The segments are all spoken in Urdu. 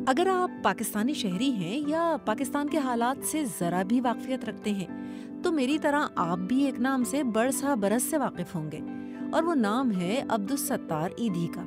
اگر آپ پاکستانی شہری ہیں یا پاکستان کے حالات سے ذرا بھی واقفیت رکھتے ہیں تو میری طرح آپ بھی ایک نام سے برسا برس سے واقف ہوں گے، اور وہ نام ہے عبدالستار ایدھی کا۔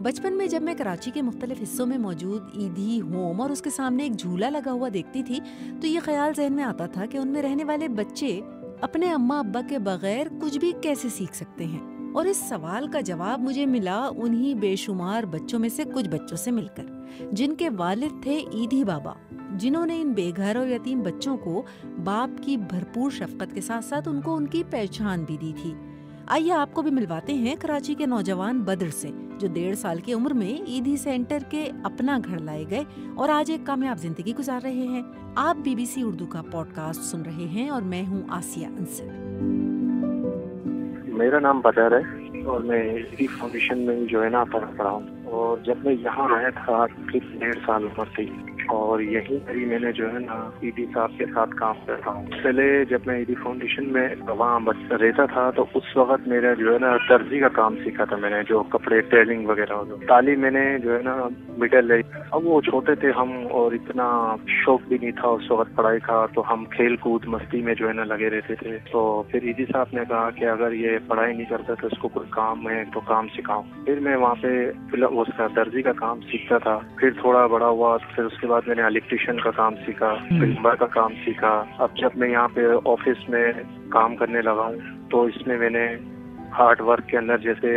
بچپن میں جب میں کراچی کے مختلف حصوں میں موجود ایدھی ہوم اور اس کے سامنے ایک جھولا لگا ہوا دیکھتی تھی تو یہ خیال ذہن میں آتا تھا کہ ان میں رہنے والے بچے اپنے اماں ابا کے بغیر کچھ بھی کیسے سیکھ سکتے ہیں، اور اس سوال کا جواب مجھے ملا انہی بے شمار بچوں میں سے کچھ بچوں سے مل کر، جن کے والد تھے ایدھی بابا، جنہوں نے ان بے گھر اور یتیم بچوں کو باپ کی بھرپور شفقت کے ساتھ ساتھ ان کو ان کی پہچان بھی دی تھی۔ آئیے آپ کو بھی ملواتے ہیں کراچی کے نوجوان بدر سے، جو 1.5 سال کی عمر میں ایدھی سینٹر کے اپنا گھر لائے گئے اور آج ایک کامیاب زندگی گزار رہے ہیں۔ آپ BBC اردو کا پوڈ کاسٹ سن رہے ہیں اور میں ہوں آسیہ انصر۔ میرا نام بدر ہے اور میں ایدھی فاؤنڈیشن میں جو ہے نا پڑھا ہوں، اور جب میں یہاں آیا تھا 1.5 سال عمر تھی، اور یہیں پر میں نے جو ہے نا ایدھی صاحب کے ساتھ کام کرتا ہوں۔ پہلے جب میں ایدھی فاؤنڈیشن میں وہاں رہتا تھا تو اس وقت میرا جو ہے نا درزی کا کام سیکھا تھا، میں نے جو کپڑے ٹیلنگ وغیرہ ہو، تعلیم میں نے جو ہے نا مڈل ہے۔ اب وہ چھوٹے تھے ہم اور اتنا شوق بھی نہیں تھا اس وقت پڑھائی کا، تو ہم کھیل کود مستی میں جو ہے نا لگے رہتے تھے۔ تو پھر ایدھی صاحب نے کہا کہ اگر یہ پڑھائی نہیں کرتا تو اس کو کوئی کام ہے تو کام سکھاؤ۔ پھر میں وہاں پہ اس کا درزی کا کام سیکھتا تھا، پھر تھوڑا بڑا ہوا، پھر اس کے بعد میں نے الیکٹریشین کا کام سیکھا، پلمبر کا کام سیکھا۔ اب جب میں یہاں پہ آفس میں کام کرنے لگا ہوں تو اس میں نے ہارڈ ورک کے اندر جیسے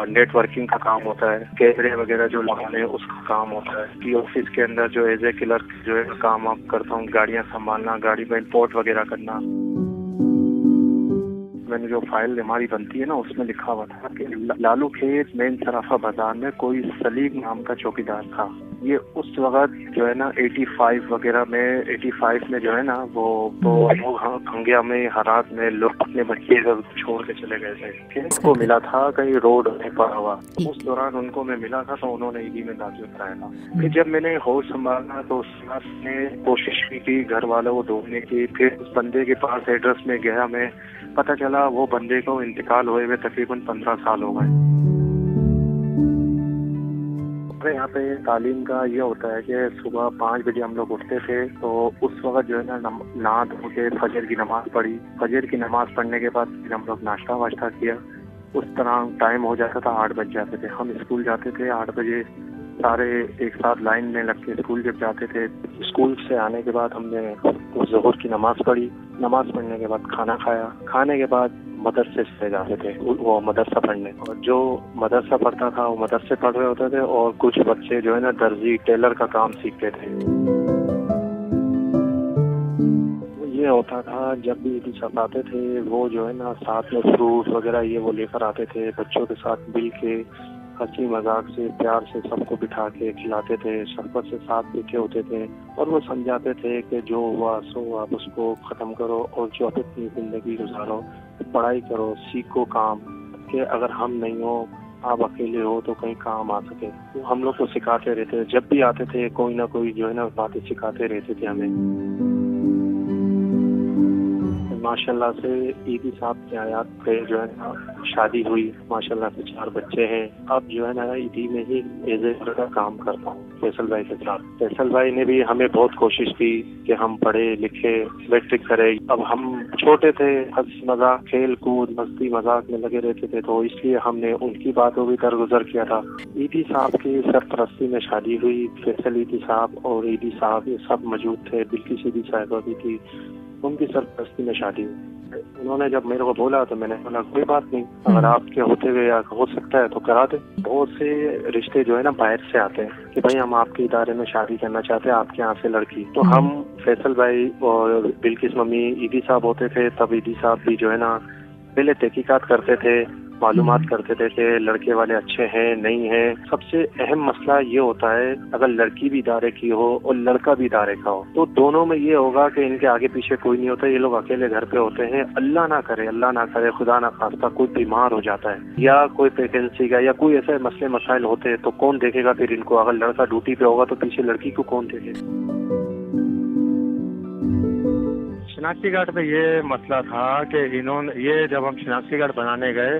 نیٹ ورکنگ کا کام ہوتا ہے، کیمرے وغیرہ جو لگانے اس کا کام ہوتا ہے۔ آفس کے اندر جو ایز اے کلرک جو ہے کام آپ کرتا ہوں، گاڑیاں سنبھالنا، گاڑی میں امپورٹ وغیرہ کرنا۔ میں نے جو فائل ہماری بنتی ہے نا اس میں لکھا ہوا تھا کہ لالو کھیت مین صرافہ بازار میں کوئی سلیم نام کا چوکیدار تھا۔ یہ اس وقت جو ہے نا 85 وغیرہ میں 85 میں جو ہے نا وہ ہنگیا میں حالات میں لوگ اپنے بچے چھوڑ کے چلے گئے تھے۔ ان کو ملا تھا کہیں روڈ میں پڑا ہوا، اس دوران ان کو میں ملا تھا تو انہوں نے ایدھی میں داخل کرایا تھا۔ پھر جب میں نے ہوش سنبھالنا تو اس وقت نے کوشش بھی کی گھر والوں کو ڈھونڈنے کی۔ پھر اس بندے کے پاس ایڈریس میں گیا، میں پتہ چلا وہ بندے کو انتقال ہوئے ہوئے تقریباً 15 سال ہو گئے۔ یہاں پہ تعلیم کا یہ ہوتا ہے کہ صبح 5 بجے ہم لوگ اٹھتے تھے، تو اس وقت جو ہے نا نہا دھو کے فجر کی نماز پڑھی، فجر کی نماز پڑھنے کے بعد پھر ہم لوگ ناشتہ واشتہ کیا۔ اس طرح ٹائم ہو جاتا تھا 8 بج جاتے تھے، ہم اسکول جاتے تھے 8 بجے، سارے ایک ساتھ لائن میں لگ کے اسکول جب جاتے تھے۔ اسکول سے آنے کے بعد ہم نے ظہر کی نماز پڑھی، نماز پڑھنے کے بعد کھانا کھایا، کھانے کے بعد مدرسے سے جاتے تھے وہ مدرسہ پڑھنے، اور جو مدرسہ پڑھتا تھا وہ مدرسے پڑھ رہے ہوتے تھے، اور کچھ بچے جو ہے نا درزی ٹیلر کا کام سیکھتے تھے۔ یہ ہوتا تھا جب بھی ایدھی صاحب آتے تھے وہ جو ہے نا ساتھ میں فروٹ وغیرہ یہ وہ لے کر آتے تھے، بچوں کے ساتھ مل کے ہنسی مذاق سے پیار سے سب کو بٹھا کے کھلاتے تھے، شفقت سے ساتھ بیٹھے ہوتے تھے، اور وہ سمجھاتے تھے کہ جو ہوا سو آپ اس کو ختم کرو اور جو اپنی زندگی گزارو، پڑھائی کرو، سیکھو کام، کہ اگر ہم نہیں ہو آپ اکیلے ہو تو کہیں کام آ سکے۔ تو ہم لوگ کو سکھاتے رہتے، جب بھی آتے تھے کوئی نہ کوئی جو ہے نا باتیں سکھاتے رہتے تھے ہمیں۔ ماشاء اللہ سے ایدھی صاحب کے آیات پہ جو ہے نا شادی ہوئی، ماشاء اللہ سے 4 بچے ہیں۔ اب جو ہے نا ایدھی میں ہی ایز اے کا کام کرتا ہوں فیصل بھائی کے ساتھ۔ فیصل بھائی نے بھی ہمیں بہت کوشش کی کہ ہم پڑھے لکھے، میٹرک کرے۔ اب ہم چھوٹے تھے، ہنسی مذاق کھیل کود مستی مذاق میں لگے رہتے تھے، تو اس لیے ہم نے ان کی باتوں بھی درگزر کیا تھا۔ ایدھی صاحب کی سرپرستی میں شادی ہوئی، فیصل ایدھی صاحب اور ایدھی صاحب یہ سب موجود تھے، بلکہ ایدھی صاحبہ بھی تھی، ان کی سرپرستی میں شادی ہوئی۔ انہوں نے جب میرے کو بولا تو میں نے بولا کوئی بات نہیں، اگر آپ کے ہوتے ہوئے یا ہو سکتا ہے تو کرا دیں۔ بہت سے رشتے جو ہے نا باہر سے آتے ہیں کہ بھائی ہم آپ کے ادارے میں شادی کرنا چاہتے ہیں، آپ کے یہاں سے لڑکی، تو ہم فیصل بھائی اور بلکس ممی ایدھی صاحب ہوتے تھے، تب ایدھی صاحب بھی جو ہے نا پہلے تحقیقات کرتے تھے، معلومات کرتے تھے کہ لڑکے والے اچھے ہیں نہیں ہیں۔ سب سے اہم مسئلہ یہ ہوتا ہے اگر لڑکی بھی ادارے کی ہو اور لڑکا بھی ادارے کا ہو تو دونوں میں یہ ہوگا کہ ان کے آگے پیچھے کوئی نہیں ہوتا، یہ لوگ اکیلے گھر پہ ہوتے ہیں۔ اللہ نہ کرے خدا نہ خواستہ کوئی بیمار ہو جاتا ہے یا کوئی پیگنسی کا یا کوئی ایسے مسئلے مسائل ہوتے ہیں تو کون دیکھے گا پھر ان کو؟ اگر لڑکا ڈیوٹی پہ ہوگا تو پیچھے لڑکی کو کون دیکھے؟ شناختی کارڈ پہ یہ مسئلہ تھا کہ انہوں نے یہ جب ہم شناختی کارڈ بنانے گئے